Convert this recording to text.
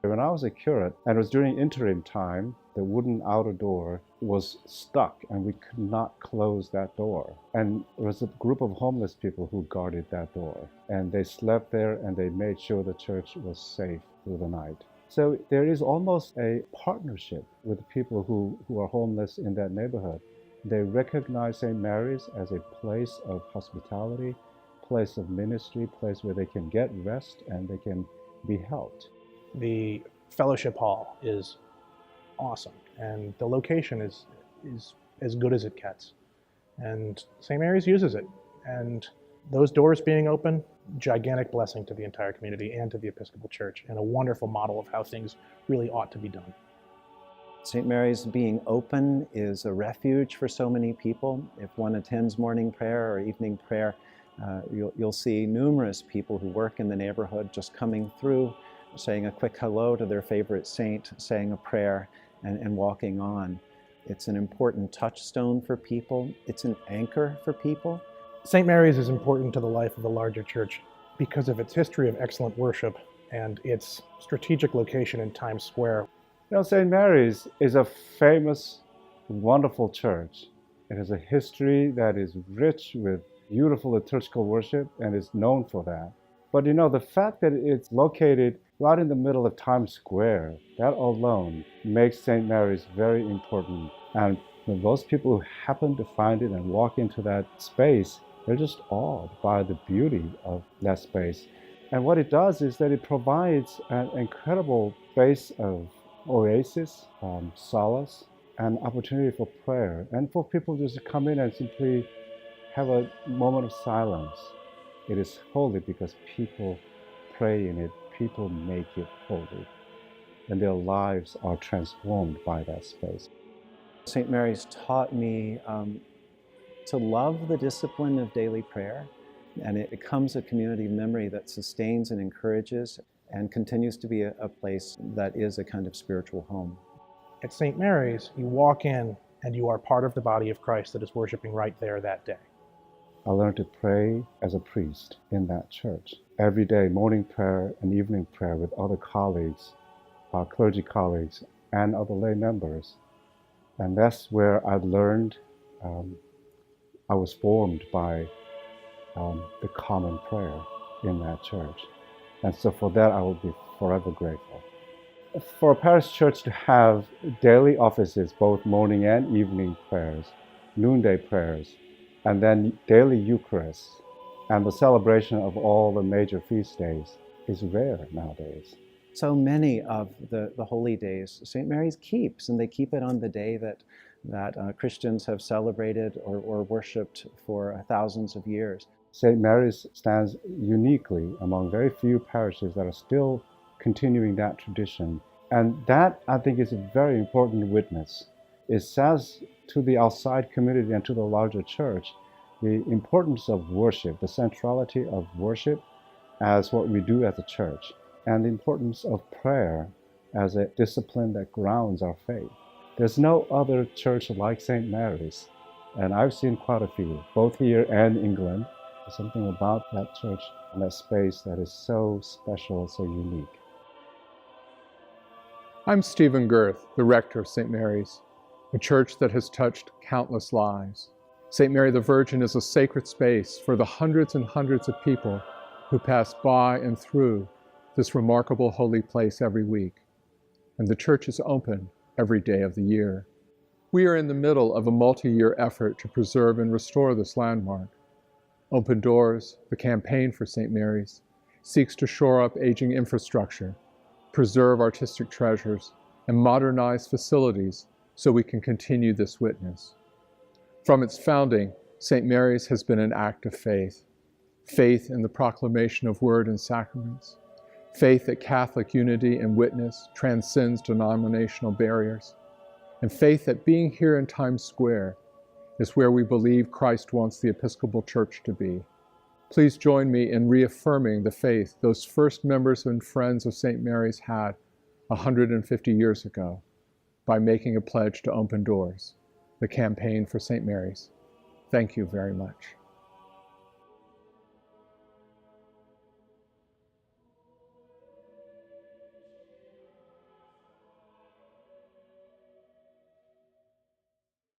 When I was a curate, and it was during interim time, the wooden outer door was stuck and we could not close that door. And there was a group of homeless people who guarded that door. And they slept there and they made sure the church was safe through the night. So there is almost a partnership with people who are homeless in that neighborhood. They recognize St. Mary's as a place of hospitality, place of ministry, place where they can get rest and they can be helped. The fellowship hall is awesome, and the location is as good as it gets. And St. Mary's uses it. And those doors being open, gigantic blessing to the entire community and to the Episcopal Church, and a wonderful model of how things really ought to be done. St. Mary's being open is a refuge for so many people. If one attends morning prayer or evening prayer, you'll see numerous people who work in the neighborhood just coming through, saying a quick hello to their favorite saint, saying a prayer, and walking on. It's an important touchstone for people. It's an anchor for people. St. Mary's is important to the life of the larger church because of its history of excellent worship and its strategic location in Times Square. You know, St. Mary's is a famous, wonderful church. It has a history that is rich with beautiful liturgical worship and is known for that. But you know, the fact that it's located right in the middle of Times Square, that alone makes St. Mary's very important. And those people who happen to find it and walk into that space, they're just awed by the beauty of that space. And what it does is that it provides an incredible space of oasis, solace, and opportunity for prayer, and for people just to come in and simply have a moment of silence. It is holy because people pray in it, people make it holy, and their lives are transformed by that space. St. Mary's taught me to love the discipline of daily prayer, and it becomes a community memory that sustains and encourages and continues to be a place that is a kind of spiritual home. At St. Mary's, you walk in and you are part of the body of Christ that is worshiping right there that day. I learned to pray as a priest in that church. Every day, morning prayer and evening prayer with other colleagues, our clergy colleagues, and other lay members. And that's where I learned, I was formed by the common prayer in that church. And so for that, I will be forever grateful. For a parish church to have daily offices, both morning and evening prayers, noonday prayers, and then daily Eucharist, and the celebration of all the major feast days is rare nowadays. So many of the holy days, St. Mary's keeps, and they keep it on the day that Christians have celebrated or worshipped for thousands of years. St. Mary's stands uniquely among very few parishes that are still continuing that tradition. And that, I think, is a very important witness. It says to the outside community and to the larger church the importance of worship, the centrality of worship as what we do as a church, and the importance of prayer as a discipline that grounds our faith. There's no other church like St. Mary's, and I've seen quite a few, both here and England. There's something about that church and that space that is so special, so unique. I'm Stephen Girth, the rector of St. Mary's, a church that has touched countless lives. St. Mary the Virgin is a sacred space for the hundreds and hundreds of people who pass by and through this remarkable holy place every week. And the church is open every day of the year. We are in the middle of a multi-year effort to preserve and restore this landmark. Open Doors, the campaign for St. Mary's, seeks to shore up aging infrastructure, preserve artistic treasures, and modernize facilities so we can continue this witness. From its founding, St. Mary's has been an act of faith. Faith in the proclamation of word and sacraments. Faith that Catholic unity and witness transcends denominational barriers. And faith that being here in Times Square is where we believe Christ wants the Episcopal Church to be. Please join me in reaffirming the faith those first members and friends of St. Mary's had 150 years ago by making a pledge to Open Doors, the campaign for St. Mary's. Thank you very much.